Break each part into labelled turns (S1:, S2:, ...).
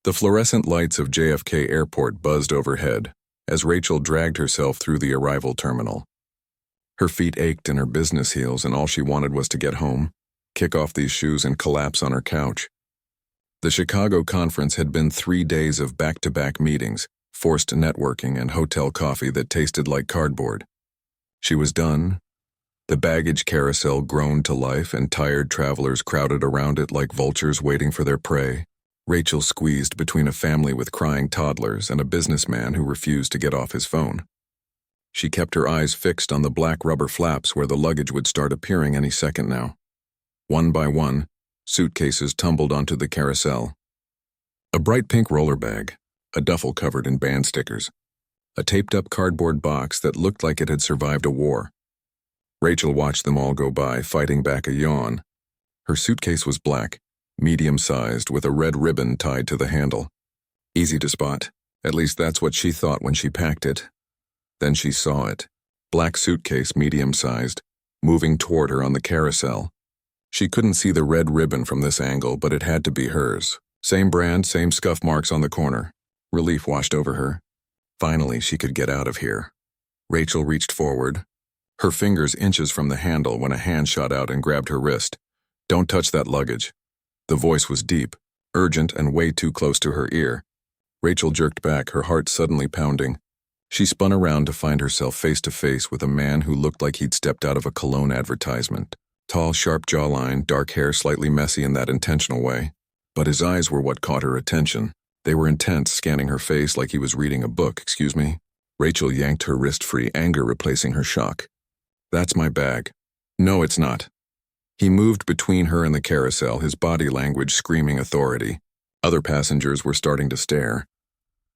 S1: The fluorescent lights of JFK Airport buzzed overhead as Rachel dragged herself through the arrival terminal. Her feet ached in her business heels, and all she wanted was to get home, kick off these shoes, and collapse on her couch. The Chicago conference had been 3 days of back-to-back meetings, forced networking, and hotel coffee that tasted like cardboard. She was done. The baggage carousel groaned to life, and tired travelers crowded around it like vultures waiting for their prey. Rachel squeezed between a family with crying toddlers and a businessman who refused to get off his phone. She kept her eyes fixed on the black rubber flaps where the luggage would start appearing any second now. One by one, suitcases tumbled onto the carousel. A bright pink roller bag, a duffel covered in band stickers, a taped-up cardboard box that looked like it had survived a war. Rachel watched them all go by, fighting back a yawn. Her suitcase was black, medium-sized, with a red ribbon tied to the handle. Easy to spot. At least that's what she thought when she packed it. Then she saw it. Black suitcase, medium-sized, moving toward her on the carousel. She couldn't see the red ribbon from this angle, but it had to be hers. Same brand, same scuff marks on the corner. Relief washed over her. Finally, she could get out of here. Rachel reached forward, her fingers inches from the handle, when a hand shot out and grabbed her wrist. "Don't touch that luggage." The voice was deep, urgent, and way too close to her ear. Rachel jerked back, her heart suddenly pounding. She spun around to find herself face to face with a man who looked like he'd stepped out of a cologne advertisement. Tall, sharp jawline, dark hair slightly messy in that intentional way. But his eyes were what caught her attention. They were intense, scanning her face like he was reading a book. "Excuse me?" Rachel yanked her wrist free, anger replacing her shock. "That's my bag." "No, it's not." He moved between her and the carousel, his body language screaming authority. Other passengers were starting to stare.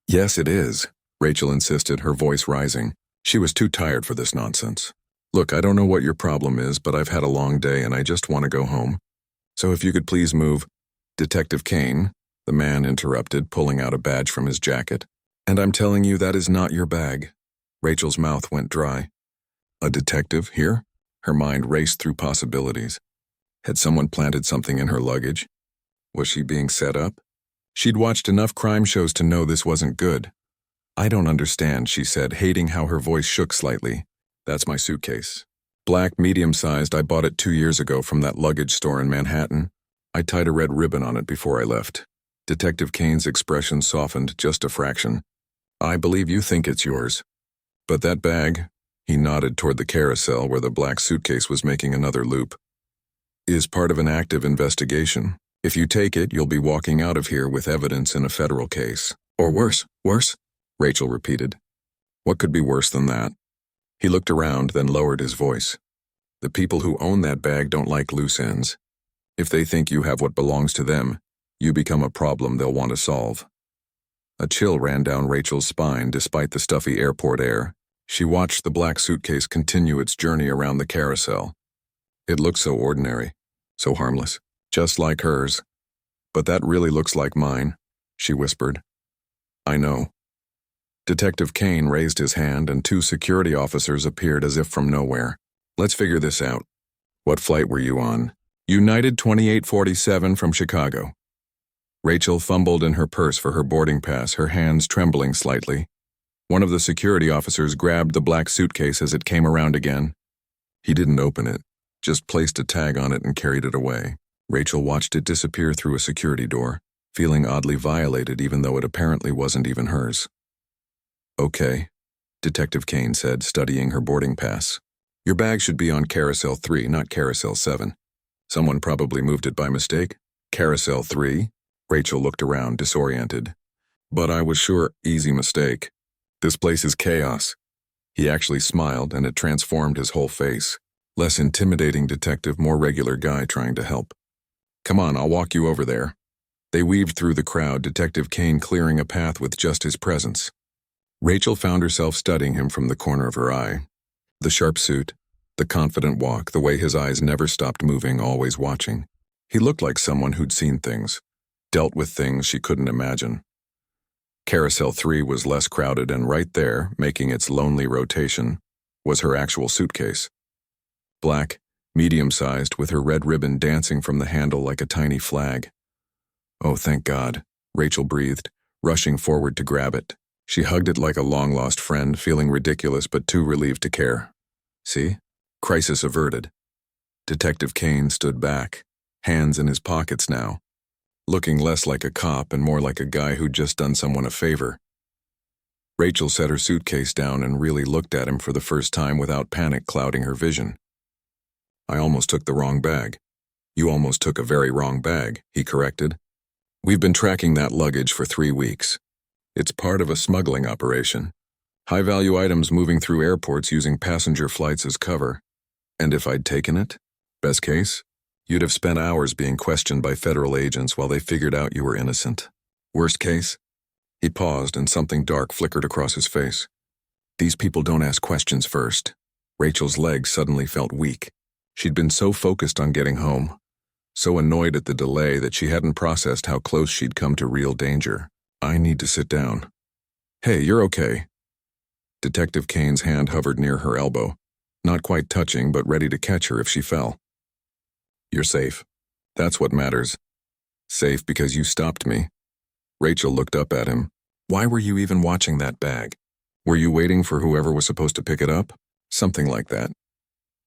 S1: "Yes, it is," Rachel insisted, her voice rising. She was too tired for this nonsense. "Look, I don't know what your problem is, but I've had a long day and I just want to go home. So if you could please move." "Detective Kane," the man interrupted, pulling out a badge from his jacket. "And I'm telling you that is not your bag." Rachel's mouth went dry. A detective here? Her mind raced through possibilities. Had someone planted something in her luggage? Was she being set up? She'd watched enough crime shows to know this wasn't good. "I don't understand," she said, hating how her voice shook slightly. "That's my suitcase. Black, medium-sized. I bought it 2 years ago from that luggage store in Manhattan. I tied a red ribbon on it before I left." Detective Kane's expression softened just a fraction. "I believe you think it's yours. But that bag," he nodded toward the carousel where the black suitcase was making another loop, "is part of an active investigation. If you take it, you'll be walking out of here with evidence in a federal case." "Or worse." "Worse?" Rachel repeated. "What could be worse than that?" He looked around, then lowered his voice. "The people who own that bag don't like loose ends. If they think you have what belongs to them, you become a problem they'll want to solve." A chill ran down Rachel's spine despite the stuffy airport air. She watched the black suitcase continue its journey around the carousel. It looked so ordinary, so harmless, just like hers. "But that really looks like mine," she whispered. "I know." Detective Kane raised his hand and 2 security officers appeared as if from nowhere. "Let's figure this out. What flight were you on?" "United 2847 from Chicago." Rachel fumbled in her purse for her boarding pass, her hands trembling slightly. One of the security officers grabbed the black suitcase as it came around again. He didn't open it, just placed a tag on it and carried it away. Rachel watched it disappear through a security door, feeling oddly violated even though it apparently wasn't even hers. "Okay," Detective Kane said, studying her boarding pass. "Your bag should be on Carousel 3, not Carousel 7. Someone probably moved it by mistake." "Carousel 3? Rachel looked around, disoriented. "But I was sure, easy mistake. This place is chaos." He actually smiled, and it transformed his whole face. Less intimidating detective, more regular guy trying to help. "Come on, I'll walk you over there." They weaved through the crowd, Detective Kane clearing a path with just his presence. Rachel found herself studying him from the corner of her eye. The sharp suit, the confident walk, the way his eyes never stopped moving, always watching. He looked like someone who'd seen things, dealt with things she couldn't imagine. Carousel 3 was less crowded, and right there, making its lonely rotation, was her actual suitcase. Black, medium-sized, with her red ribbon dancing from the handle like a tiny flag. "Oh, thank God," Rachel breathed, rushing forward to grab it. She hugged it like a long-lost friend, feeling ridiculous but too relieved to care. See? Crisis averted. Detective Kane stood back, hands in his pockets now, looking less like a cop and more like a guy who'd just done someone a favor. Rachel set her suitcase down and really looked at him for the first time without panic clouding her vision. I almost took the wrong bag. You almost took a very wrong bag, he corrected. We've been tracking that luggage for 3 weeks. It's part of a smuggling operation. High-value items moving through airports using passenger flights as cover. And if I'd taken it, best case, you'd have spent hours being questioned by federal agents while they figured out you were innocent. Worst case? He paused and something dark flickered across his face. These people don't ask questions first. Rachel's legs suddenly felt weak. She'd been so focused on getting home, so annoyed at the delay that she hadn't processed how close she'd come to real danger. I need to sit down. Hey, you're okay. Detective Kane's hand hovered near her elbow, not quite touching but ready to catch her if she fell. You're safe. That's what matters. Safe because you stopped me. Rachel looked up at him. Why were you even watching that bag? Were you waiting for whoever was supposed to pick it up? Something like that.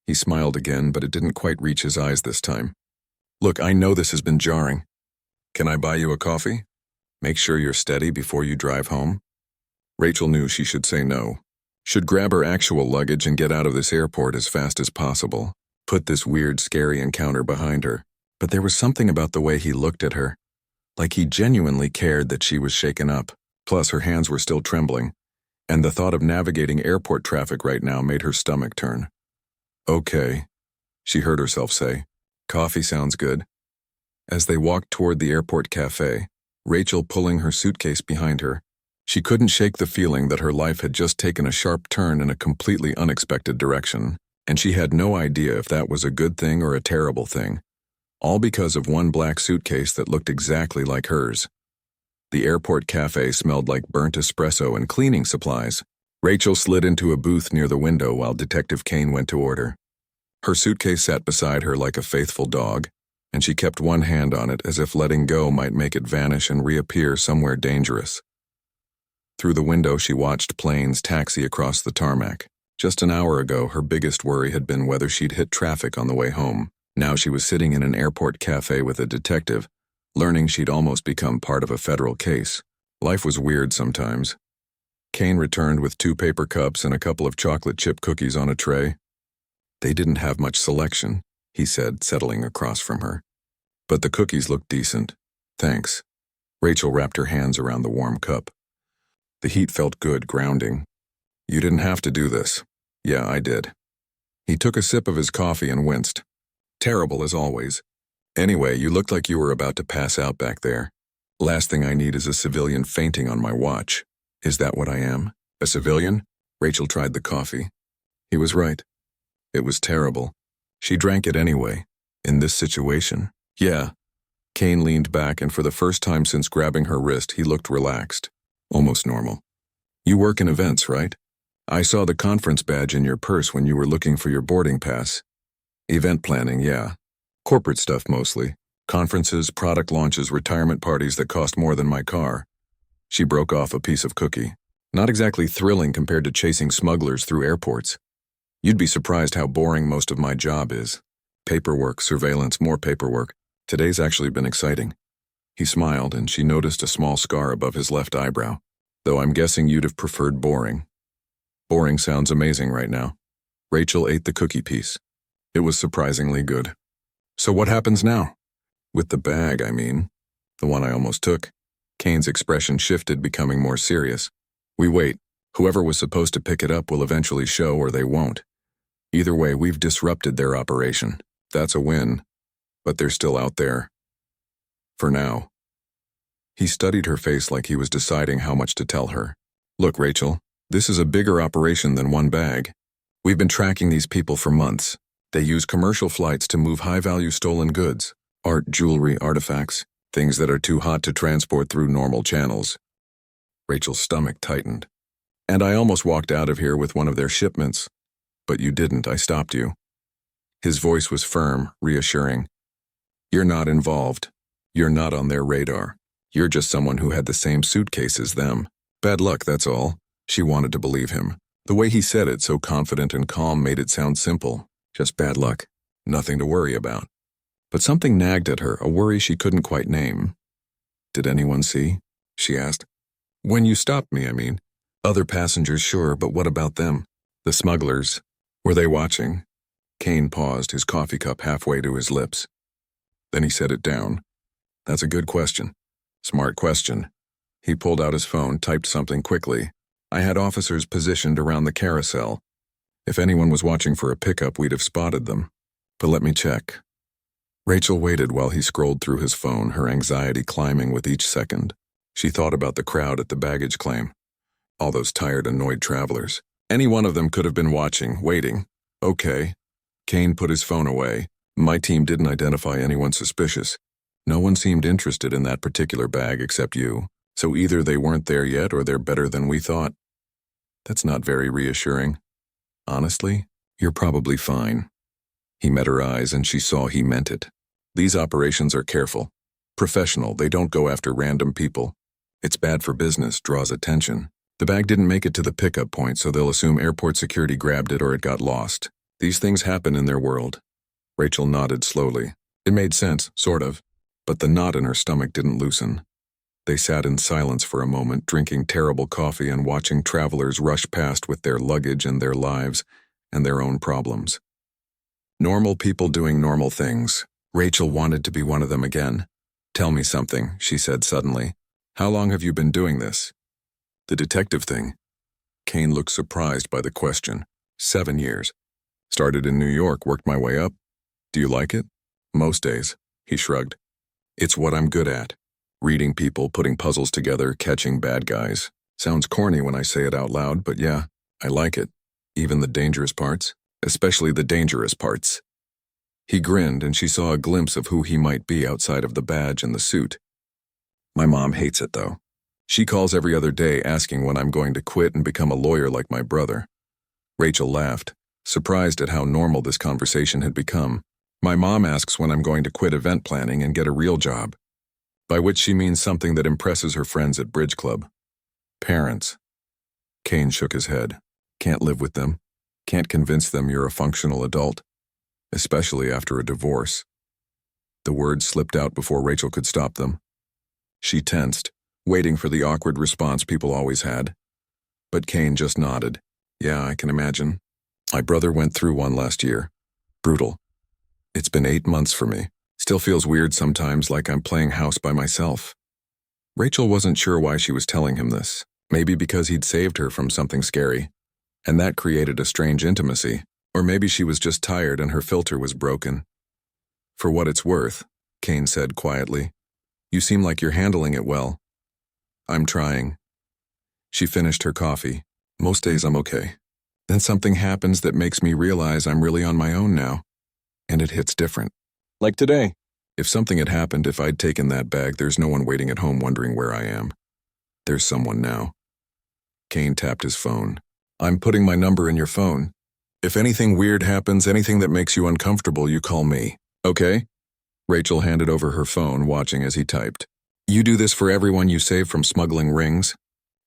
S1: He smiled again, but it didn't quite reach his eyes this time. Look, I know this has been jarring. Can I buy you a coffee? Make sure you're steady before you drive home. Rachel knew she should say no. Should grab her actual luggage and get out of this airport as fast as possible. Put this weird, scary encounter behind her. But there was something about the way he looked at her. Like he genuinely cared that she was shaken up. Plus her hands were still trembling. And the thought of navigating airport traffic right now made her stomach turn. Okay, she heard herself say. Coffee sounds good. As they walked toward the airport cafe, Rachel pulling her suitcase behind her, she couldn't shake the feeling that her life had just taken a sharp turn in a completely unexpected direction, and she had no idea if that was a good thing or a terrible thing, all because of one black suitcase that looked exactly like hers. The airport cafe smelled like burnt espresso and cleaning supplies. Rachel slid into a booth near the window while Detective Kane went to order. Her suitcase sat beside her like a faithful dog, and she kept one hand on it as if letting go might make it vanish and reappear somewhere dangerous. Through the window she watched planes taxi across the tarmac. Just an hour ago, her biggest worry had been whether she'd hit traffic on the way home. Now she was sitting in an airport cafe with a detective, learning she'd almost become part of a federal case. Life was weird sometimes. Kane returned with 2 paper cups and a couple of chocolate chip cookies on a tray. They didn't have much selection, he said, settling across from her. But the cookies looked decent. Thanks. Rachel wrapped her hands around the warm cup. The heat felt good, grounding. You didn't have to do this. Yeah, I did. He took a sip of his coffee and winced. Terrible as always. Anyway, you looked like you were about to pass out back there. Last thing I need is a civilian fainting on my watch. Is that what I am? A civilian? Rachel tried the coffee. He was right. It was terrible. She drank it anyway. In this situation. Yeah. Kane leaned back, and for the first time since grabbing her wrist, he looked relaxed. Almost normal. You work in events, right? I saw the conference badge in your purse when you were looking for your boarding pass. Event planning, yeah. Corporate stuff mostly. Conferences, product launches, retirement parties that cost more than my car. She broke off a piece of cookie. Not exactly thrilling compared to chasing smugglers through airports. You'd be surprised how boring most of my job is. Paperwork, surveillance, more paperwork. Today's actually been exciting. He smiled, and she noticed a small scar above his left eyebrow. Though I'm guessing you'd have preferred boring. Boring sounds amazing right now. Rachel ate the cookie piece. It was surprisingly good. So what happens now? With the bag, I mean. The one I almost took. Kane's expression shifted, becoming more serious. We wait. Whoever was supposed to pick it up will eventually show, or they won't. Either way, we've disrupted their operation. That's a win. But they're still out there. For now. He studied her face like he was deciding how much to tell her. Look, Rachel, this is a bigger operation than one bag. We've been tracking these people for months. They use commercial flights to move high-value stolen goods, art, jewelry, artifacts, things that are too hot to transport through normal channels. Rachel's stomach tightened. And I almost walked out of here with one of their shipments. But you didn't, I stopped you. His voice was firm, reassuring. You're not involved. You're not on their radar. You're just someone who had the same suitcase as them. Bad luck, that's all. She wanted to believe him. The way he said it, so confident and calm, made it sound simple. Just bad luck. Nothing to worry about. But something nagged at her, a worry she couldn't quite name. Did anyone see? She asked. When you stopped me, I mean. Other passengers, sure, but what about them? The smugglers. Were they watching? Kane paused, his coffee cup halfway to his lips. Then he set it down. That's a good question. Smart question. He pulled out his phone, typed something quickly. I had officers positioned around the carousel. If anyone was watching for a pickup, we'd have spotted them. But let me check. Rachel waited while he scrolled through his phone, her anxiety climbing with each second. She thought about the crowd at the baggage claim. All those tired, annoyed travelers. Any one of them could have been watching, waiting. Okay. Kane put his phone away. My team didn't identify anyone suspicious. No one seemed interested in that particular bag except you. So either they weren't there yet or they're better than we thought. That's not very reassuring. Honestly, you're probably fine. He met her eyes and she saw he meant it. These operations are careful. Professional, they don't go after random people. It's bad for business, draws attention. The bag didn't make it to the pickup point, so they'll assume airport security grabbed it or it got lost. These things happen in their world. Rachel nodded slowly. It made sense, sort of, but the knot in her stomach didn't loosen. They sat in silence for a moment, drinking terrible coffee and watching travelers rush past with their luggage and their lives and their own problems. Normal people doing normal things. Rachel wanted to be one of them again. Tell me something, she said suddenly. How long have you been doing this? The detective thing. Kane looked surprised by the question. 7 years. Started in New York, worked my way up. Do you like it? Most days, he shrugged. It's what I'm good at. Reading people, putting puzzles together, catching bad guys. Sounds corny when I say it out loud, but yeah, I like it. Even the dangerous parts. Especially the dangerous parts. He grinned and she saw a glimpse of who he might be outside of the badge and the suit. My mom hates it, though. She calls every other day asking when I'm going to quit and become a lawyer like my brother. Rachel laughed, surprised at how normal this conversation had become. My mom asks when I'm going to quit event planning and get a real job. By which she means something that impresses her friends at bridge club. Parents. Kane shook his head. Can't live with them. Can't convince them you're a functional adult. Especially after a divorce. The words slipped out before Rachel could stop them. She tensed, waiting for the awkward response people always had. But Kane just nodded. Yeah, I can imagine. My brother went through one last year. Brutal. It's been 8 months for me. Still feels weird sometimes, like I'm playing house by myself. Rachel wasn't sure why she was telling him this. Maybe because he'd saved her from something scary. And that created a strange intimacy. Or maybe she was just tired and her filter was broken. For what it's worth, Kane said quietly. You seem like you're handling it well. I'm trying. She finished her coffee. Most days I'm okay. Then something happens that makes me realize I'm really on my own now. And it hits different. Like today. If something had happened, if I'd taken that bag, there's no one waiting at home wondering where I am. There's someone now. Kane tapped his phone. I'm putting my number in your phone. If anything weird happens, anything that makes you uncomfortable, you call me. Okay? Rachel handed over her phone, watching as he typed. You do this for everyone you save from smuggling rings?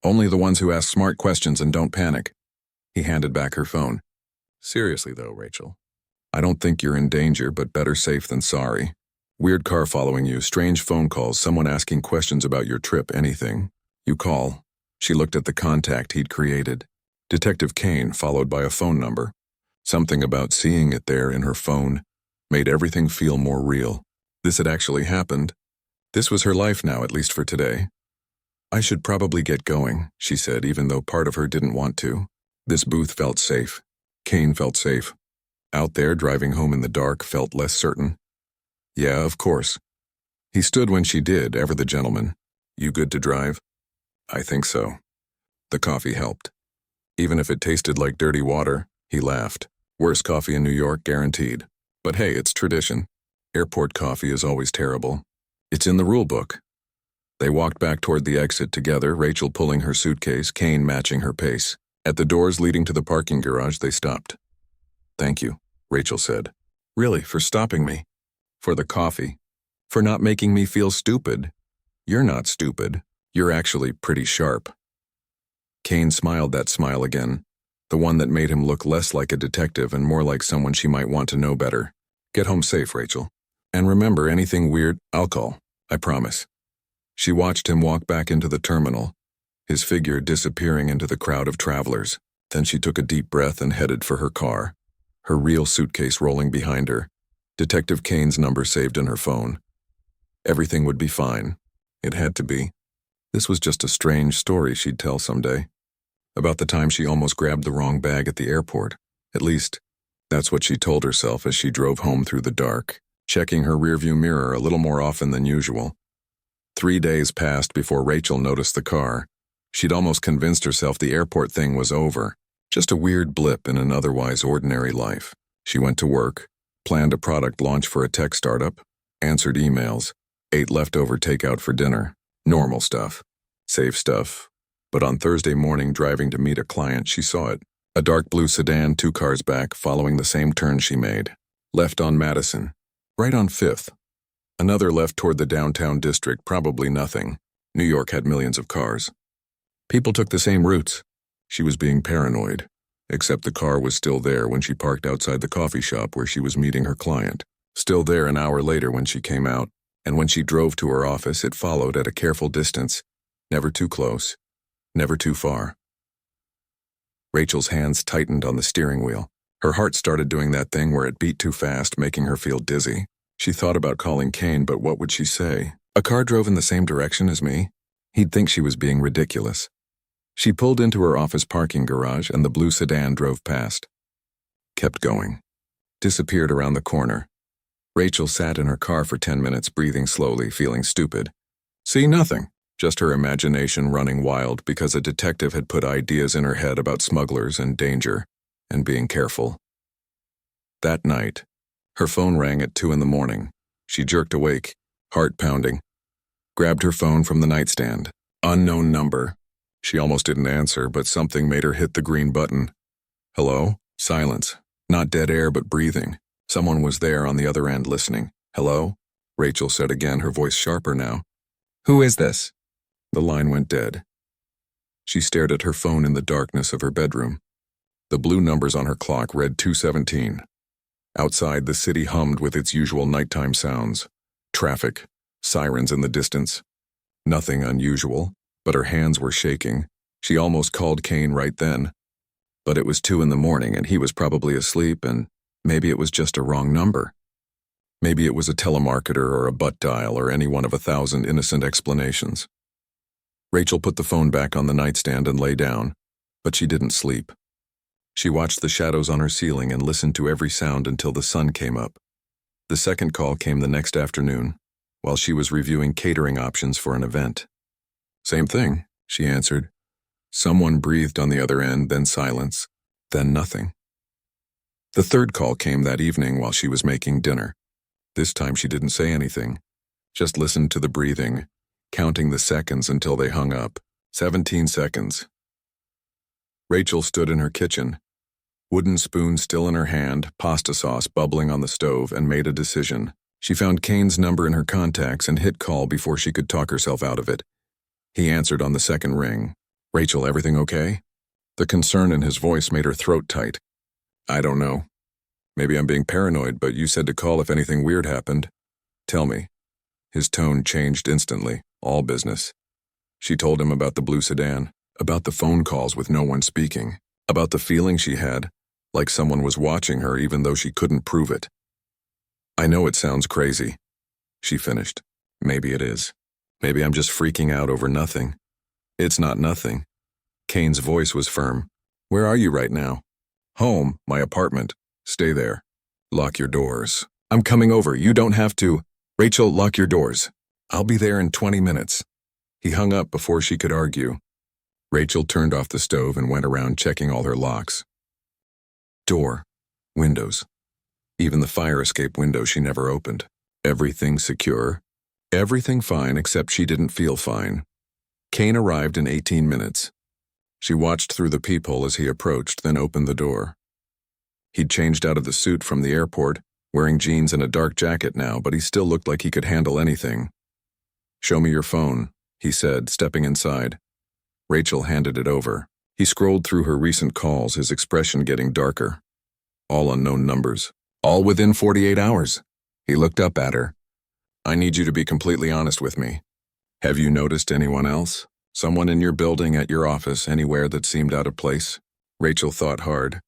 S1: Only the ones who ask smart questions and don't panic. He handed back her phone. Seriously though, Rachel. I don't think you're in danger, but better safe than sorry. Weird car following you, strange phone calls, someone asking questions about your trip, anything. You call. She looked at the contact he'd created. Detective Kane, followed by a phone number. Something about seeing it there in her phone made everything feel more real. This had actually happened. This was her life now, at least for today. I should probably get going, she said, even though part of her didn't want to. This booth felt safe. Kane felt safe. Out there, driving home in the dark, felt less certain. Yeah, of course. He stood when she did, ever the gentleman. You good to drive? I think so. The coffee helped. Even if it tasted like dirty water, he laughed. Worst coffee in New York, guaranteed. But hey, it's tradition. Airport coffee is always terrible. It's in the rule book. They walked back toward the exit together, Rachel pulling her suitcase, Kane matching her pace. At the doors leading to the parking garage, they stopped. Thank you, Rachel said. Really, for stopping me. For the coffee. For not making me feel stupid. "You're not stupid. You're actually pretty sharp." Kane smiled that smile again, the one that made him look less like a detective and more like someone she might want to know better. "Get home safe, Rachel. And remember, anything weird, I'll call. I promise." She watched him walk back into the terminal, his figure disappearing into the crowd of travelers. Then she took a deep breath and headed for her car, her real suitcase rolling behind her, Detective Kane's number saved in her phone. Everything would be fine. It had to be. This was just a strange story she'd tell someday. About the time she almost grabbed the wrong bag at the airport. At least, that's what she told herself as she drove home through the dark, checking her rearview mirror a little more often than usual. 3 days passed before Rachel noticed the car. She'd almost convinced herself the airport thing was over, just a weird blip in an otherwise ordinary life. She went to work, planned a product launch for a tech startup, answered emails, ate leftover takeout for dinner. Normal stuff. Safe stuff. But on Thursday morning, driving to meet a client, she saw it. A dark blue sedan 2 cars back, following the same turn she made. Left on Madison. Right on 5th. Another left toward the downtown district, probably nothing. New York had millions of cars. People took the same routes. She was being paranoid, except the car was still there when she parked outside the coffee shop where she was meeting her client. Still there an hour later when she came out, and when she drove to her office, it followed at a careful distance, never too close, never too far. Rachel's hands tightened on the steering wheel. Her heart started doing that thing where it beat too fast, making her feel dizzy. She thought about calling Kane, but what would she say? A car drove in the same direction as me? He'd think she was being ridiculous. She pulled into her office parking garage and the blue sedan drove past. Kept going. Disappeared around the corner. Rachel sat in her car for 10 minutes, breathing slowly, feeling stupid. See, nothing. Just her imagination running wild because a detective had put ideas in her head about smugglers and danger and being careful. That night, her phone rang at 2 in the morning. She jerked awake, heart pounding. Grabbed her phone from the nightstand. Unknown number. She almost didn't answer, but something made her hit the green button. Hello? Silence. Not dead air, but breathing. Someone was there on the other end listening. Hello? Rachel said again, her voice sharper now. Who is this? The line went dead. She stared at her phone in the darkness of her bedroom. The blue numbers on her clock read 2:17. Outside, the city hummed with its usual nighttime sounds. Traffic, sirens in the distance. Nothing unusual, but her hands were shaking. She almost called Kane right then. But it was 2 in the morning and he was probably asleep, and maybe it was just a wrong number. Maybe it was a telemarketer or a butt dial or any one of 1,000 innocent explanations. Rachel put the phone back on the nightstand and lay down, but she didn't sleep. She watched the shadows on her ceiling and listened to every sound until the sun came up. The second call came the next afternoon, while she was reviewing catering options for an event. Same thing, she answered. Someone breathed on the other end, then silence, then nothing. The third call came that evening while she was making dinner. This time she didn't say anything, just listened to the breathing, counting the seconds until they hung up. 17 seconds. Rachel stood in her kitchen, wooden spoon still in her hand, pasta sauce bubbling on the stove, and made a decision. She found Kane's number in her contacts and hit call before she could talk herself out of it. He answered on the second ring. Rachel, everything okay? The concern in his voice made her throat tight. I don't know. Maybe I'm being paranoid, but you said to call if anything weird happened. Tell me. His tone changed instantly, all business. She told him about the blue sedan, about the phone calls with no one speaking, about the feeling she had, like someone was watching her even though she couldn't prove it. I know it sounds crazy, she finished. Maybe it is. Maybe I'm just freaking out over nothing. It's not nothing. Kane's voice was firm. Where are you right now? Home, my apartment. Stay there. Lock your doors. I'm coming over. You don't have to. Rachel, lock your doors. I'll be there in 20 minutes. He hung up before she could argue. Rachel turned off the stove and went around checking all her locks. Door. Windows. Even the fire escape window she never opened. Everything secure. Everything fine except she didn't feel fine. Kane arrived in 18 minutes. She watched through the peephole as he approached, then opened the door. He'd changed out of the suit from the airport, wearing jeans and a dark jacket now, but he still looked like he could handle anything. "Show me your phone," he said, stepping inside. Rachel handed it over. He scrolled through her recent calls, his expression getting darker. All unknown numbers. All within 48 hours. He looked up at her. "I need you to be completely honest with me. Have you noticed anyone else? Someone in your building, at your office, anywhere that seemed out of place?" Rachel thought hard.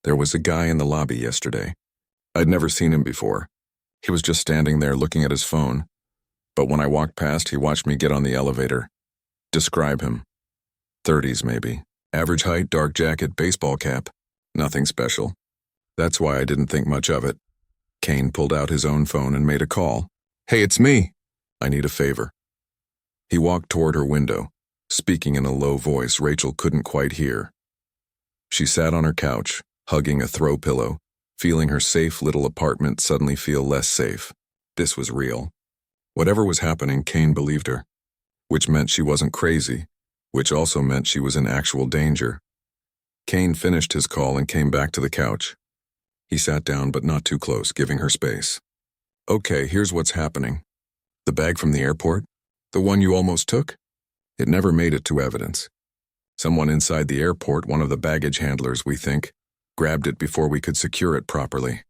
S1: There was a guy in the lobby yesterday. I'd never seen him before. He was just standing there looking at his phone. But when I walked past, he watched me get on the elevator. Describe him. 30s maybe. Average height, dark jacket, baseball cap. Nothing special. That's why I didn't think much of it. Kane pulled out his own phone and made a call. "Hey, it's me. I need a favor." He walked toward her window, speaking in a low voice Rachel couldn't quite hear. She sat on her couch, hugging a throw pillow, feeling her safe little apartment suddenly feel less safe. This was real. Whatever was happening, Kane believed her, which meant she wasn't crazy, which also meant she was in actual danger. Kane finished his call and came back to the couch. He sat down, but not too close, giving her space. "Okay, here's what's happening. The bag from the airport? The one you almost took? It never made it to evidence. Someone inside the airport, one of the baggage handlers, we think, grabbed it before we could secure it properly."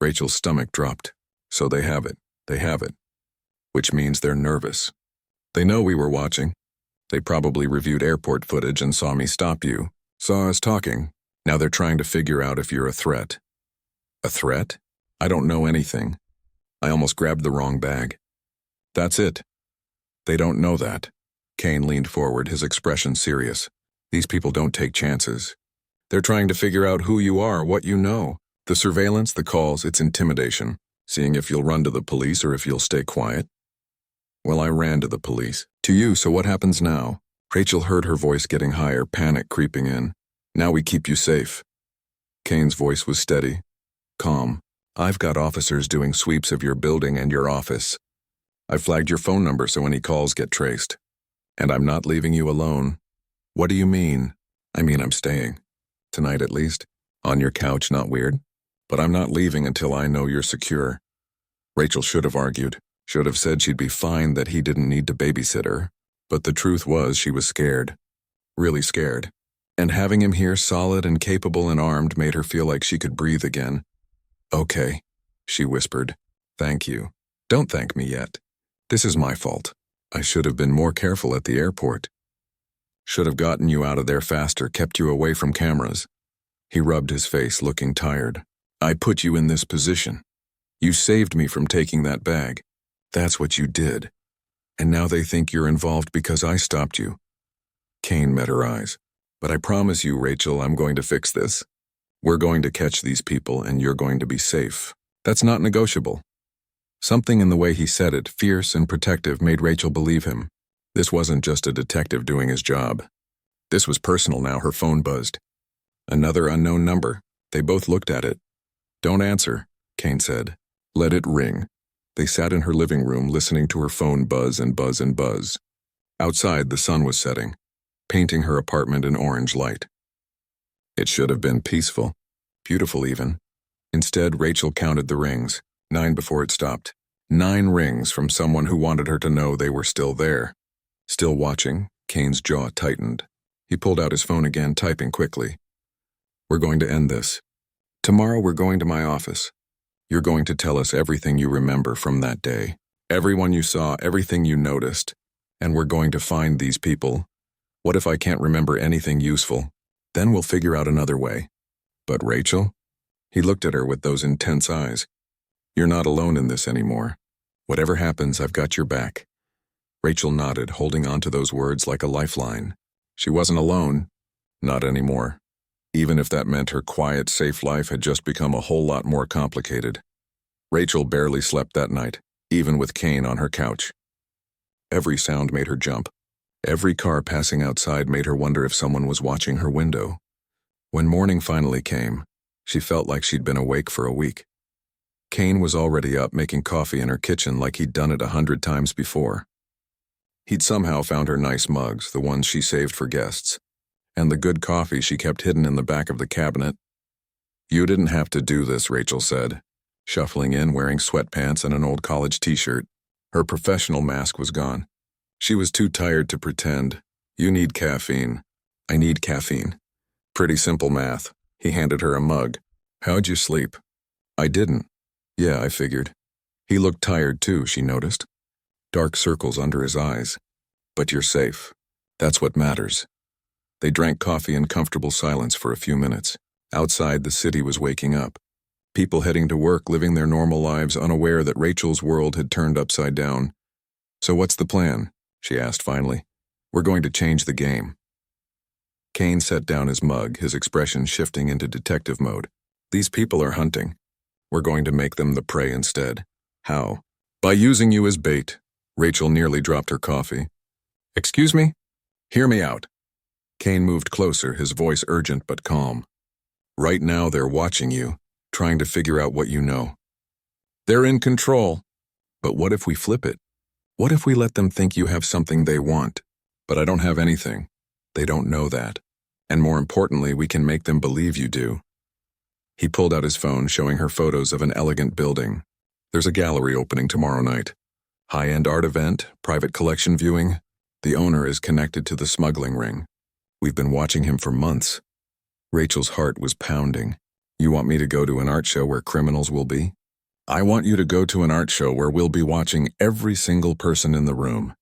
S1: Rachel's stomach dropped. So they have it. They have it. Which means they're nervous. They know we were watching. They probably reviewed airport footage and saw me stop you, saw us talking. Now they're trying to figure out if you're a threat. A threat? I don't know anything. I almost grabbed the wrong bag. That's it. They don't know that. Kane leaned forward, his expression serious. These people don't take chances. They're trying to figure out who you are, what you know. The surveillance, the calls, it's intimidation. Seeing if you'll run to the police or if you'll stay quiet. Well, I ran to the police. To you, so what happens now? Rachel heard her voice getting higher, panic creeping in. Now we keep you safe. Kane's voice was steady, calm. I've got officers doing sweeps of your building and your office. I flagged your phone number so any calls get traced. And I'm not leaving you alone. What do you mean? I mean I'm staying. Tonight at least. On your couch, not weird? But I'm not leaving until I know you're secure. Rachel should have argued. Should have said she'd be fine, that he didn't need to babysit her. But the truth was she was scared. Really scared. And having him here solid and capable and armed made her feel like she could breathe again. "Okay," she whispered. "Thank you. Don't thank me yet. This is my fault. I should have been more careful at the airport. Should have gotten you out of there faster, kept you away from cameras." He rubbed his face, looking tired. "I put you in this position. You saved me from taking that bag. That's what you did. And now they think you're involved because I stopped you." Kane met her eyes. "But I promise you, Rachel, I'm going to fix this. We're going to catch these people and you're going to be safe. That's not negotiable." Something in the way he said it, fierce and protective, made Rachel believe him. This wasn't just a detective doing his job. This was personal now. Her phone buzzed. Another unknown number. They both looked at it. "Don't answer," Kane said. "Let it ring." They sat in her living room listening to her phone buzz and buzz and buzz. Outside, the sun was setting, painting her apartment in orange light. It should have been peaceful, beautiful even. Instead, Rachel counted the rings, 9 before it stopped. 9 rings from someone who wanted her to know they were still there. Still watching, Kane's jaw tightened. He pulled out his phone again, typing quickly. "We're going to end this. Tomorrow we're going to my office. You're going to tell us everything you remember from that day. Everyone you saw, everything you noticed. And we're going to find these people. What if I can't remember anything useful? Then we'll figure out another way." "But Rachel?" He looked at her with those intense eyes. "You're not alone in this anymore. Whatever happens, I've got your back." Rachel nodded, holding on to those words like a lifeline. She wasn't alone. Not anymore. Even if that meant her quiet, safe life had just become a whole lot more complicated. Rachel barely slept that night, even with Kane on her couch. Every sound made her jump. Every car passing outside made her wonder if someone was watching her window. When morning finally came, she felt like she'd been awake for a week. Kane was already up making coffee in her kitchen like he'd done it 100 times before. He'd somehow found her nice mugs, the ones she saved for guests, and the good coffee she kept hidden in the back of the cabinet. "You didn't have to do this," Rachel said, shuffling in wearing sweatpants and an old college t-shirt. Her professional mask was gone. She was too tired to pretend. You need caffeine. I need caffeine. Pretty simple math. He handed her a mug. How'd you sleep? I didn't. Yeah, I figured. He looked tired too, she noticed. Dark circles under his eyes. But you're safe. That's what matters. They drank coffee in comfortable silence for a few minutes. Outside, the city was waking up. People heading to work, living their normal lives, unaware that Rachel's world had turned upside down. So what's the plan? She asked finally. We're going to change the game. Kane set down his mug, his expression shifting into detective mode. These people are hunting. We're going to make them the prey instead. How? By using you as bait. Rachel nearly dropped her coffee. Excuse me? Hear me out. Kane moved closer, his voice urgent but calm. Right now they're watching you, trying to figure out what you know. They're in control. But what if we flip it? What if we let them think you have something they want? But I don't have anything. They don't know that. And more importantly, we can make them believe you do. He pulled out his phone, showing her photos of an elegant building. There's a gallery opening tomorrow night. High-end art event, private collection viewing. The owner is connected to the smuggling ring. We've been watching him for months. Rachel's heart was pounding. You want me to go to an art show where criminals will be? I want you to go to an art show where we'll be watching every single person in the room.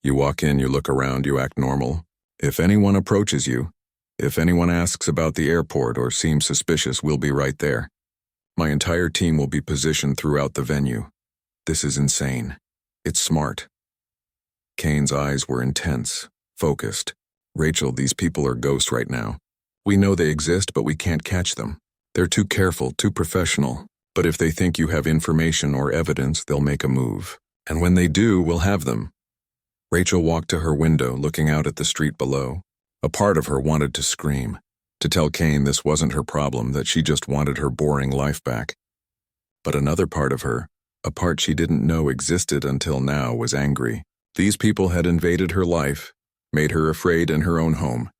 S1: You walk in, you look around, you act normal. If anyone approaches you, if anyone asks about the airport or seems suspicious, we'll be right there. My entire team will be positioned throughout the venue. This is insane. It's smart. Kane's eyes were intense, focused. Rachel, these people are ghosts right now. We know they exist, but we can't catch them. They're too careful, too professional. But if they think you have information or evidence, they'll make a move. And when they do, we'll have them. Rachel walked to her window, looking out at the street below. A part of her wanted to scream, to tell Kane this wasn't her problem, that she just wanted her boring life back. But another part of her, a part she didn't know existed until now, was angry. These people had invaded her life, made her afraid in her own home,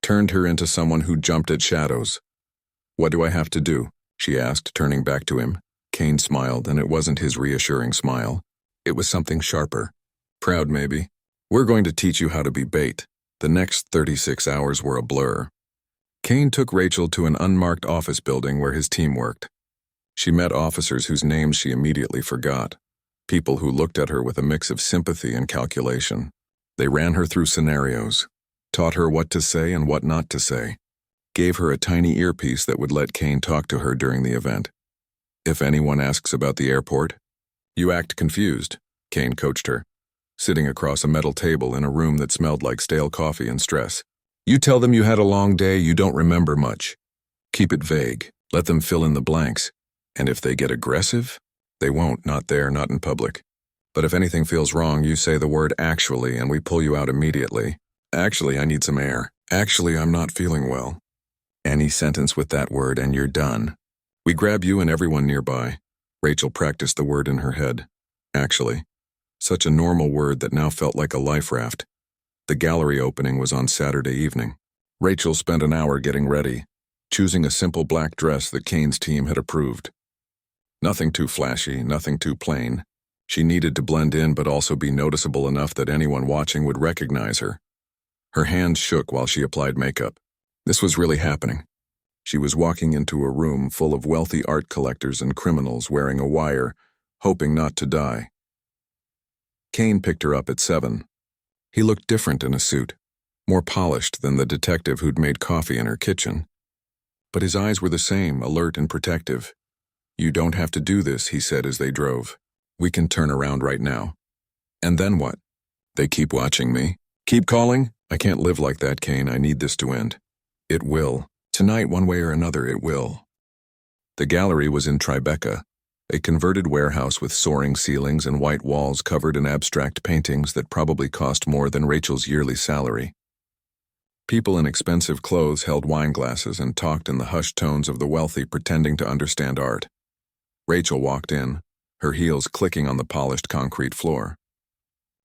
S1: turned her into someone who jumped at shadows. What do I have to do? She asked, turning back to him. Kane smiled, and it wasn't his reassuring smile. It was something sharper. Proud, maybe. We're going to teach you how to be bait. The next 36 hours were a blur. Kane took Rachel to an unmarked office building where his team worked. She met officers whose names she immediately forgot, people who looked at her with a mix of sympathy and calculation. They ran her through scenarios, taught her what to say and what not to say, gave her a tiny earpiece that would let Kane talk to her during the event. If anyone asks about the airport, you act confused, Kane coached her, sitting across a metal table in a room that smelled like stale coffee and stress. You tell them you had a long day, you don't remember much. Keep it vague, let them fill in the blanks. And if they get aggressive, they won't, not there, not in public. But if anything feels wrong, you say the word actually and we pull you out immediately. Actually, I need some air. Actually, I'm not feeling well. Any sentence with that word and you're done. We grab you and everyone nearby. Rachel practiced the word in her head. Actually. Such a normal word that now felt like a life raft. The gallery opening was on Saturday evening. Rachel spent an hour getting ready, choosing a simple black dress that Kane's team had approved. Nothing too flashy, nothing too plain. She needed to blend in but also be noticeable enough that anyone watching would recognize her. Her hands shook while she applied makeup. This was really happening. She was walking into a room full of wealthy art collectors and criminals wearing a wire, hoping not to die. Kane picked her up at 7. He looked different in a suit, more polished than the detective who'd made coffee in her kitchen. But his eyes were the same, alert and protective. You don't have to do this, he said as they drove. We can turn around right now. And then what? They keep watching me. Keep calling? I can't live like that, Kane. I need this to end. It will. Tonight, one way or another, it will. The gallery was in Tribeca, a converted warehouse with soaring ceilings and white walls covered in abstract paintings that probably cost more than Rachel's yearly salary. People in expensive clothes held wine glasses and talked in the hushed tones of the wealthy, pretending to understand art. Rachel walked in, her heels clicking on the polished concrete floor.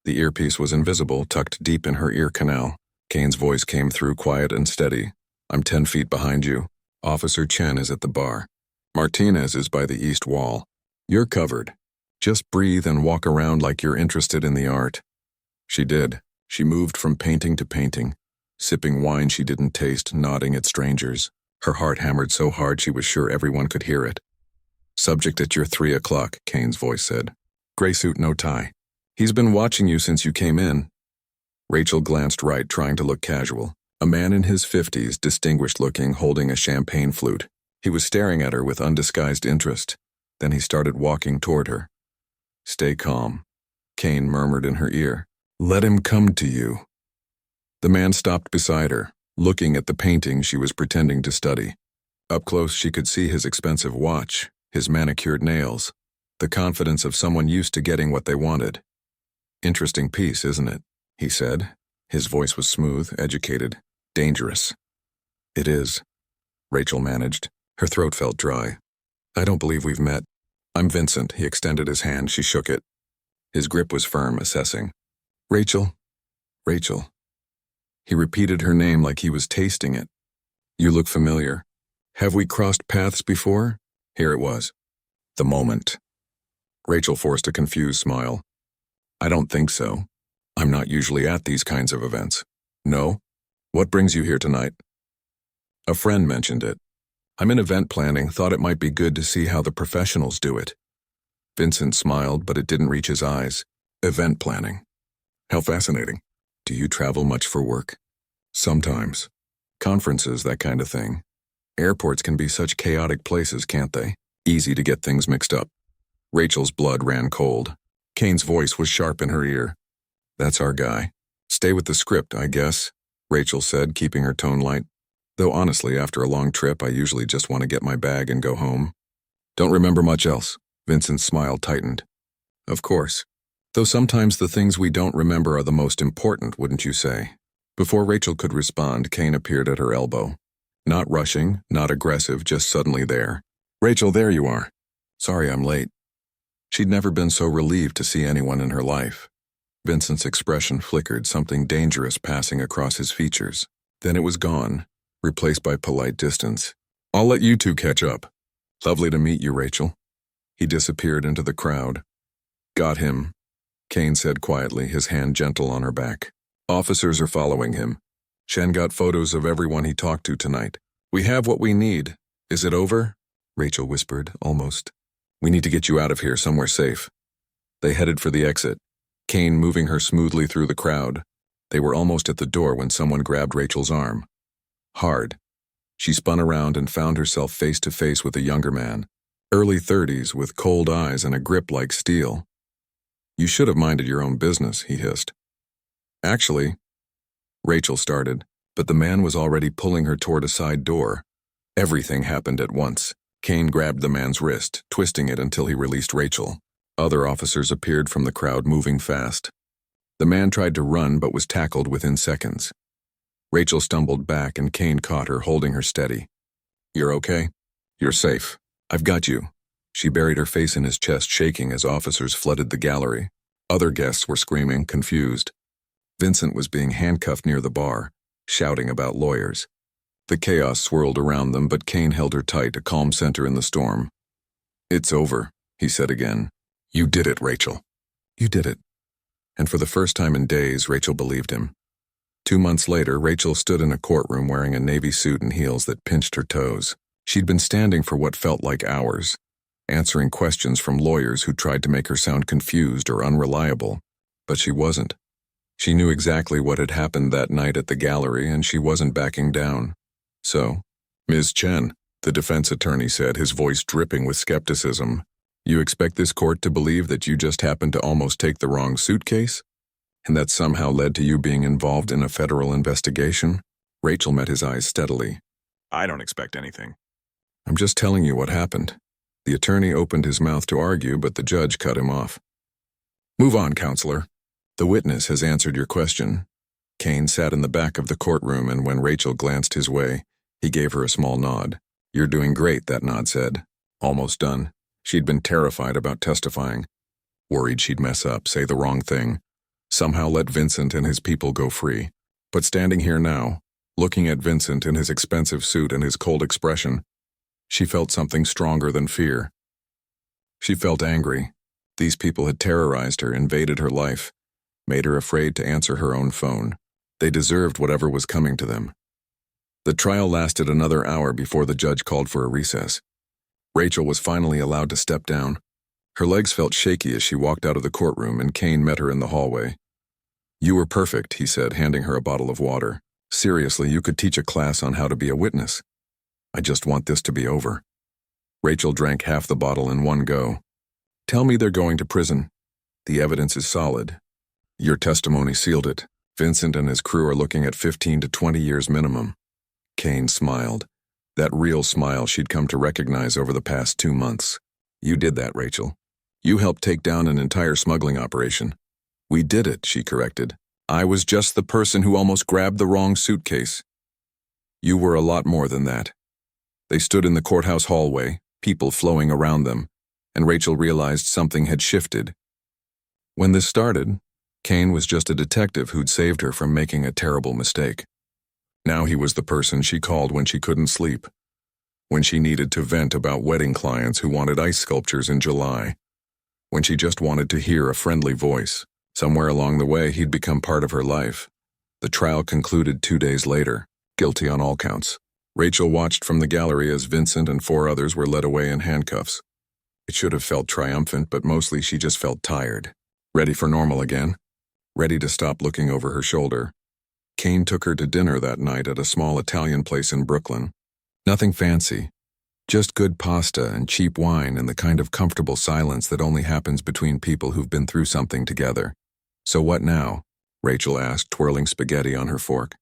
S1: The earpiece was invisible, tucked deep in her ear canal. Kane's voice came through quiet and steady. I'm 10 feet behind you. Officer Chen is at the bar. Martinez is by the east wall. You're covered. Just breathe and walk around like you're interested in the art. She did. She moved from painting to painting, sipping wine she didn't taste, nodding at strangers. Her heart hammered so hard she was sure everyone could hear it. "Subject at your 3 o'clock, Kane's voice said. "Gray suit, no tie. He's been watching you since you came in." Rachel glanced right, trying to look casual. A man in his 50s, distinguished looking, holding a champagne flute. He was staring at her with undisguised interest. Then he started walking toward her. "Stay calm," Kane murmured in her ear. "Let him come to you." The man stopped beside her, looking at the painting she was pretending to study. Up close she could see his expensive watch, his manicured nails, the confidence of someone used to getting what they wanted. "Interesting piece, isn't it?" he said. His voice was smooth, educated, dangerous. "It is," Rachel managed. Her throat felt dry. "I don't believe we've met." "I'm Vincent." He extended his hand. She shook it. His grip was firm, assessing. "Rachel? Rachel." He repeated her name like he was tasting it. "You look familiar. Have we crossed paths before?" Here it was. The moment. Rachel forced a confused smile. "I don't think so. I'm not usually at these kinds of events." "No? What brings you here tonight?" "A friend mentioned it. I'm in event planning, thought it might be good to see how the professionals do it." Vincent smiled, but it didn't reach his eyes. "Event planning. How fascinating. Do you travel much for work?" "Sometimes. Conferences, that kind of thing. Airports can be such chaotic places, can't they? Easy to get things mixed up." Rachel's blood ran cold. Kane's voice was sharp in her ear. "That's our guy. Stay with the script, I guess," Rachel said, keeping her tone light. "Though honestly, after a long trip, I usually just want to get my bag and go home." "Don't remember much else." Vincent's smile tightened. "Of course. Though sometimes the things we don't remember are the most important, wouldn't you say?" Before Rachel could respond, Kane appeared at her elbow. Not rushing, not aggressive, just suddenly there. "Rachel, there you are. Sorry I'm late." She'd never been so relieved to see anyone in her life. Vincent's expression flickered, something dangerous passing across his features. Then it was gone, replaced by polite distance. "I'll let you two catch up. Lovely to meet you, Rachel." He disappeared into the crowd. "Got him," Kane said quietly, his hand gentle on her back. "Officers are following him. Shen got photos of everyone he talked to tonight. We have what we need. Is it over?" Rachel whispered, almost. "We need to get you out of here, somewhere safe." They headed for the exit, Kane moving her smoothly through the crowd. They were almost at the door when someone grabbed Rachel's arm. Hard. She spun around and found herself face to face with a younger man, early 30s, with cold eyes and a grip like steel. "You should have minded your own business," he hissed. "Actually," Rachel started, but the man was already pulling her toward a side door. Everything happened at once. Kane grabbed the man's wrist, twisting it until he released Rachel. Other officers appeared from the crowd, moving fast. The man tried to run but was tackled within seconds. Rachel stumbled back and Kane caught her, holding her steady. "You're okay? You're safe. I've got you." She buried her face in his chest, shaking as officers flooded the gallery. Other guests were screaming, confused. Vincent was being handcuffed near the bar, shouting about lawyers. The chaos swirled around them, but Kane held her tight, a calm center in the storm. "It's over," he said again. "You did it, Rachel. You did it." And for the first time in days, Rachel believed him. 2 months later, Rachel stood in a courtroom wearing a navy suit and heels that pinched her toes. She'd been standing for what felt like hours, answering questions from lawyers who tried to make her sound confused or unreliable, but she wasn't. She knew exactly what had happened that night at the gallery, and she wasn't backing down. "So, Ms. Chen," the defense attorney said, his voice dripping with skepticism, "you expect this court to believe that you just happened to almost take the wrong suitcase? And that somehow led to you being involved in a federal investigation?" Rachel met his eyes steadily. "I don't expect anything. I'm just telling you what happened." The attorney opened his mouth to argue, but the judge cut him off. "Move on, counselor. The witness has answered your question." Kane sat in the back of the courtroom, and when Rachel glanced his way, he gave her a small nod. "You're doing great," that nod said. Almost done. She'd been terrified about testifying. Worried she'd mess up, say the wrong thing, somehow let Vincent and his people go free. But standing here now, looking at Vincent in his expensive suit and his cold expression, she felt something stronger than fear. She felt angry. These people had terrorized her, invaded her life, made her afraid to answer her own phone. They deserved whatever was coming to them. The trial lasted another hour before the judge called for a recess. Rachel was finally allowed to step down. Her legs felt shaky as she walked out of the courtroom, and Kane met her in the hallway. "You were perfect," he said, handing her a bottle of water. "Seriously, you could teach a class on how to be a witness. I just want this to be over." Rachel drank half the bottle in one go. "Tell me they're going to prison. The evidence is solid. Your testimony sealed it. Vincent and his crew are looking at 15 to 20 years minimum." Kane smiled. That real smile she'd come to recognize over the past 2 months. "You did that, Rachel. You helped take down an entire smuggling operation." "We did it," she corrected. "I was just the person who almost grabbed the wrong suitcase." "You were a lot more than that." They stood in the courthouse hallway, people flowing around them, and Rachel realized something had shifted. When this started, Kane was just a detective who'd saved her from making a terrible mistake. Now he was the person she called when she couldn't sleep, when she needed to vent about wedding clients who wanted ice sculptures in July, when she just wanted to hear a friendly voice. Somewhere along the way, he'd become part of her life. The trial concluded 2 days later, guilty on all counts. Rachel watched from the gallery as Vincent and 4 others were led away in handcuffs. It should have felt triumphant, but mostly she just felt tired. Ready for normal again? Ready to stop looking over her shoulder. Kane took her to dinner that night at a small Italian place in Brooklyn. Nothing fancy, just good pasta and cheap wine and the kind of comfortable silence that only happens between people who've been through something together. "So what now?" Rachel asked, twirling spaghetti on her fork.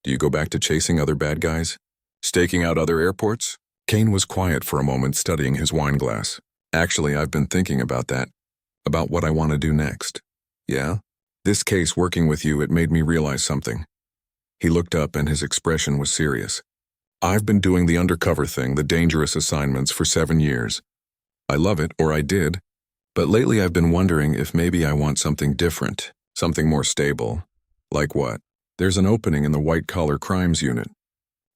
S1: "Do you go back to chasing other bad guys? Staking out other airports?" Kane was quiet for a moment, studying his wine glass. "Actually, I've been thinking about that, about what I want to do next." "Yeah? This case, working with you, it made me realize something." He looked up and his expression was serious. "I've been doing the undercover thing, the dangerous assignments, for 7 years. I love it, or I did. But lately I've been wondering if maybe I want something different, something more stable." "Like what?" "There's an opening in the white-collar crimes unit.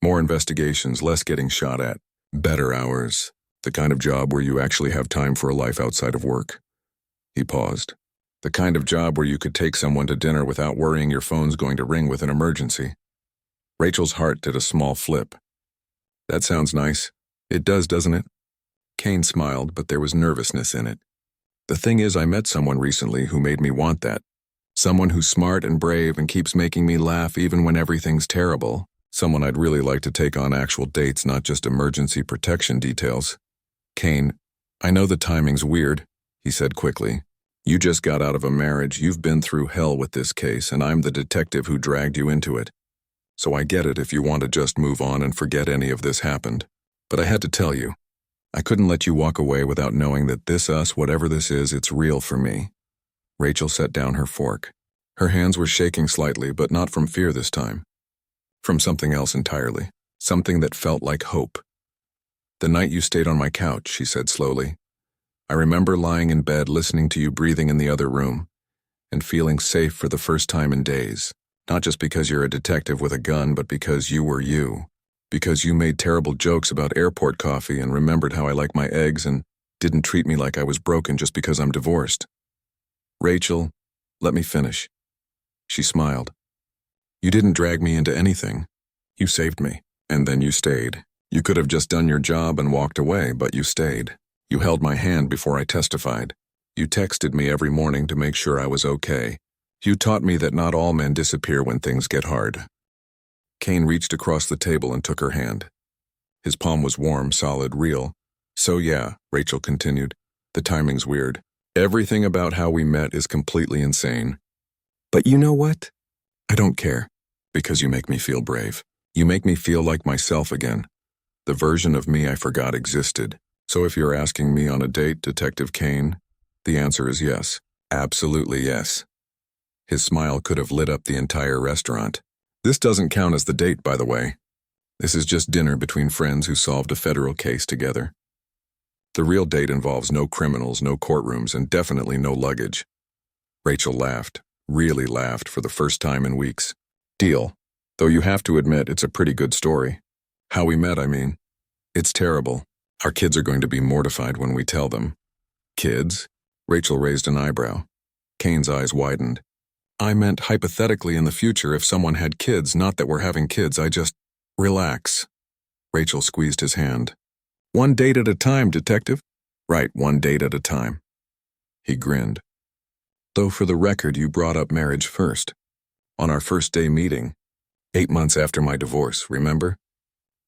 S1: More investigations, less getting shot at. Better hours. The kind of job where you actually have time for a life outside of work." He paused. "The kind of job where you could take someone to dinner without worrying your phone's going to ring with an emergency." Rachel's heart did a small flip. "That sounds nice." "It does, doesn't it?" Kane smiled, but there was nervousness in it. "The thing is, I met someone recently who made me want that. Someone who's smart and brave and keeps making me laugh even when everything's terrible. Someone I'd really like to take on actual dates, not just emergency protection details." "Kane, I know the timing's weird," he said quickly. "You just got out of a marriage, you've been through hell with this case, and I'm the detective who dragged you into it. So I get it if you want to just move on and forget any of this happened. But I had to tell you, I couldn't let you walk away without knowing that this us, whatever this is, it's real for me." Rachel set down her fork. Her hands were shaking slightly, but not from fear this time. From something else entirely, something that felt like hope. "The night you stayed on my couch," she said slowly. "I remember lying in bed listening to you breathing in the other room, and feeling safe for the first time in days. Not just because you're a detective with a gun, but because you were you. Because you made terrible jokes about airport coffee and remembered how I like my eggs and didn't treat me like I was broken just because I'm divorced." "Rachel, let me finish." She smiled. "You didn't drag me into anything. You saved me, and then you stayed. You could have just done your job and walked away, but you stayed. You held my hand before I testified. You texted me every morning to make sure I was okay. You taught me that not all men disappear when things get hard." Kane reached across the table and took her hand. His palm was warm, solid, real. "So yeah," Rachel continued, "the timing's weird. Everything about how we met is completely insane. But you know what? I don't care, because you make me feel brave. You make me feel like myself again. The version of me I forgot existed. So if you're asking me on a date, Detective Kane, the answer is yes. Absolutely yes." His smile could have lit up the entire restaurant. "This doesn't count as the date, by the way. This is just dinner between friends who solved a federal case together. The real date involves no criminals, no courtrooms, and definitely no luggage." Rachel laughed, really laughed for the first time in weeks. "Deal. Though you have to admit it's a pretty good story. How we met, I mean. It's terrible. Our kids are going to be mortified when we tell them." "Kids?" Rachel raised an eyebrow. Kane's eyes widened. I meant hypothetically in the future if someone had kids, not that we're having kids, I just... Relax. Rachel squeezed his hand. One date at a time, detective. Right, one date at a time. He grinned. Though for the record, you brought up marriage first. On our first day meeting. 8 months after my divorce, remember?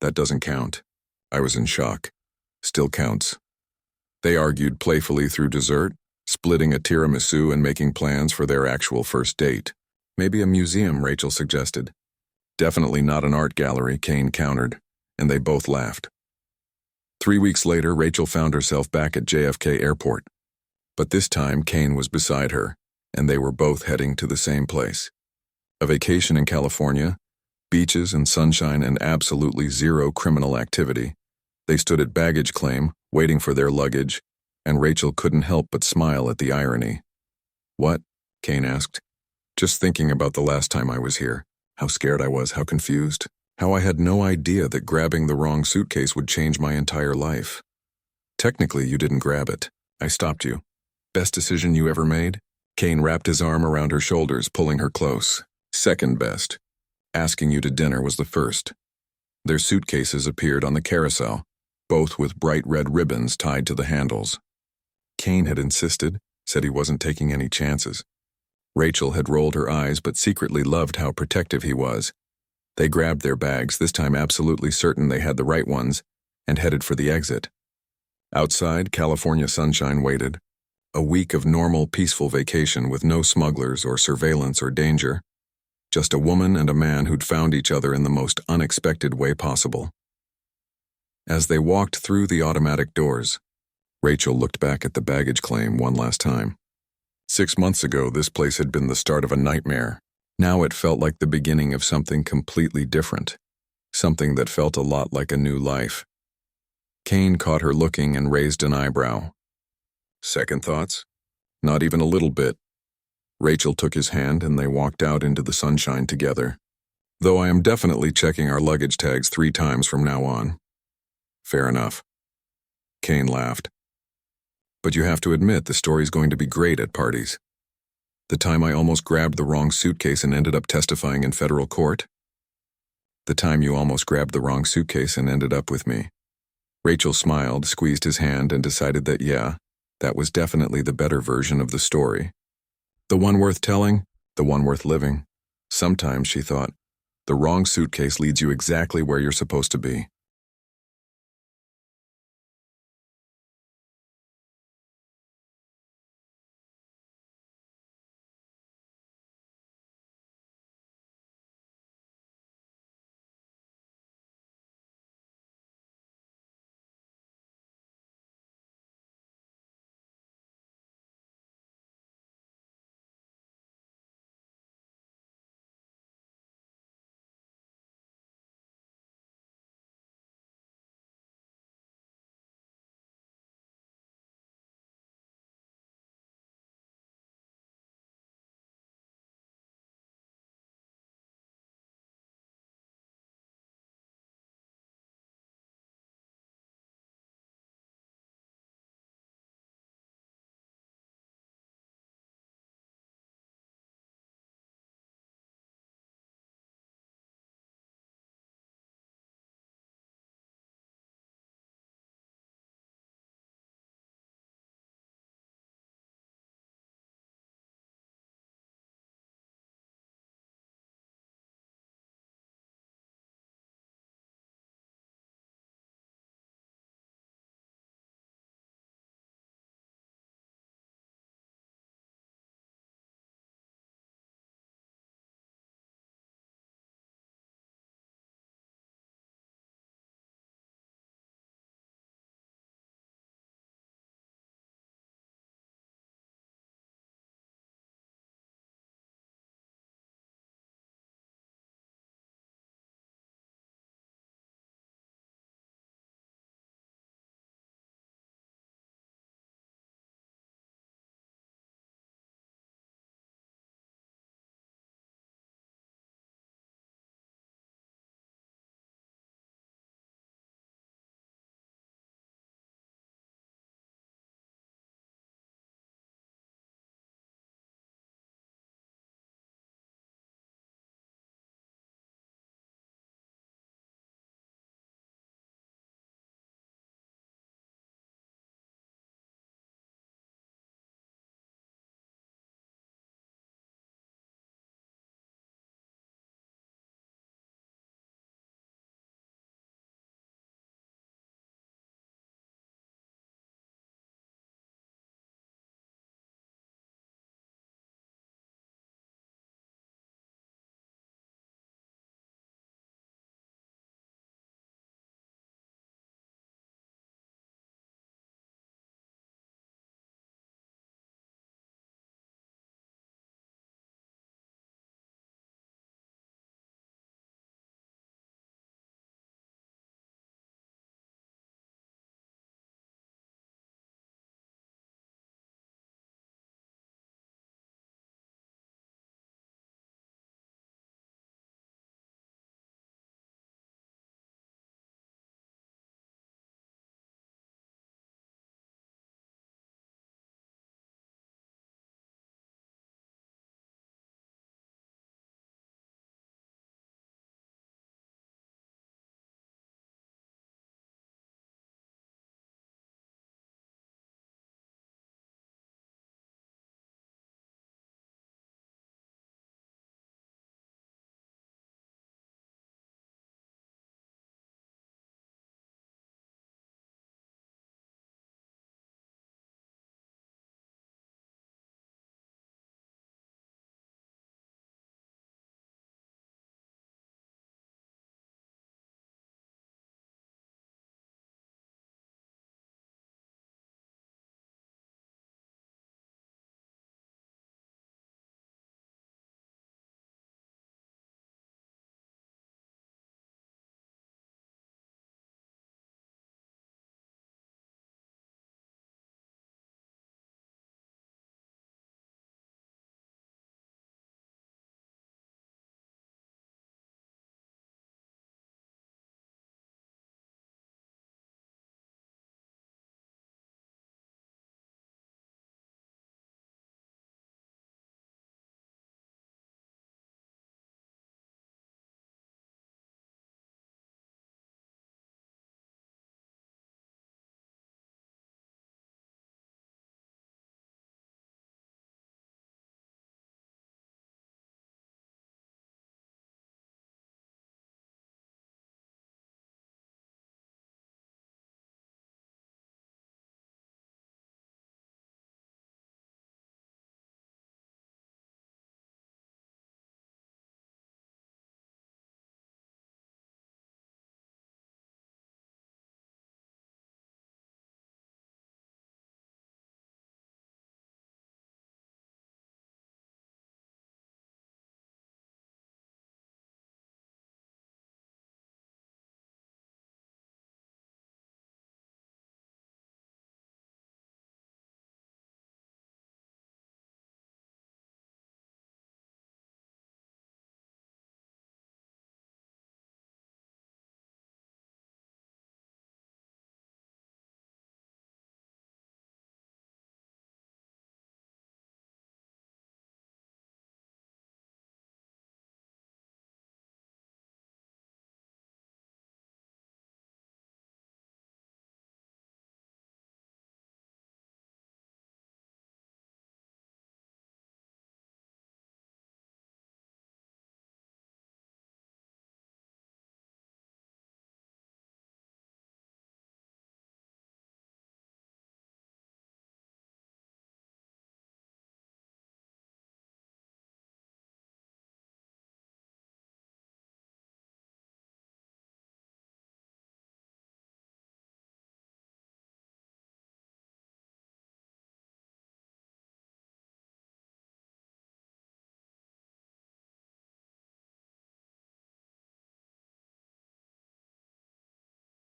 S1: That doesn't count. I was in shock. Still counts. They argued playfully through dessert, splitting a tiramisu and making plans for their actual first date. Maybe a museum, Rachel suggested. Definitely not an art gallery, Kane countered, and they both laughed. 3 weeks later, Rachel found herself back at JFK Airport. But this time, Kane was beside her, and they were both heading to the same place. A vacation in California, beaches and sunshine and absolutely zero criminal activity. They stood at baggage claim, waiting for their luggage, and Rachel couldn't help but smile at the irony. What? Kane asked. Just thinking about the last time I was here. How scared I was, how confused. How I had no idea that grabbing the wrong suitcase would change my entire life. Technically, you didn't grab it. I stopped you. Best decision you ever made? Kane wrapped his arm around her shoulders, pulling her close. Second best. Asking you to dinner was the first. Their suitcases appeared on the carousel, both with bright red ribbons tied to the handles. Kane had insisted, said he wasn't taking any chances. Rachel had rolled her eyes but secretly loved how protective he was. They grabbed their bags, this time absolutely certain they had the right ones, and headed for the exit. Outside, California sunshine waited. A week of normal, peaceful vacation with no smugglers or surveillance or danger. Just a woman and a man who'd found each other in the most unexpected way possible. As they walked through the automatic doors, Rachel looked back at the baggage claim one last time. 6 months ago, this place had been the start of a nightmare. Now it felt like the beginning of something completely different. Something that felt a lot like a new life. Kane caught her looking and raised an eyebrow. Second thoughts? Not even a little bit. Rachel took his hand and they walked out into the sunshine together. Though I am definitely checking our luggage tags 3 times from now on. Fair enough. Kane laughed. But you have to admit the story's going to be great at parties. The time I almost grabbed the wrong suitcase and ended up testifying in federal court? The time you almost grabbed the wrong suitcase and ended up with me. Rachel smiled, squeezed his hand, and decided that yeah, that was definitely the better version of the story. The one worth telling, the one worth living. Sometimes, she thought, the wrong suitcase leads you exactly where you're supposed to be.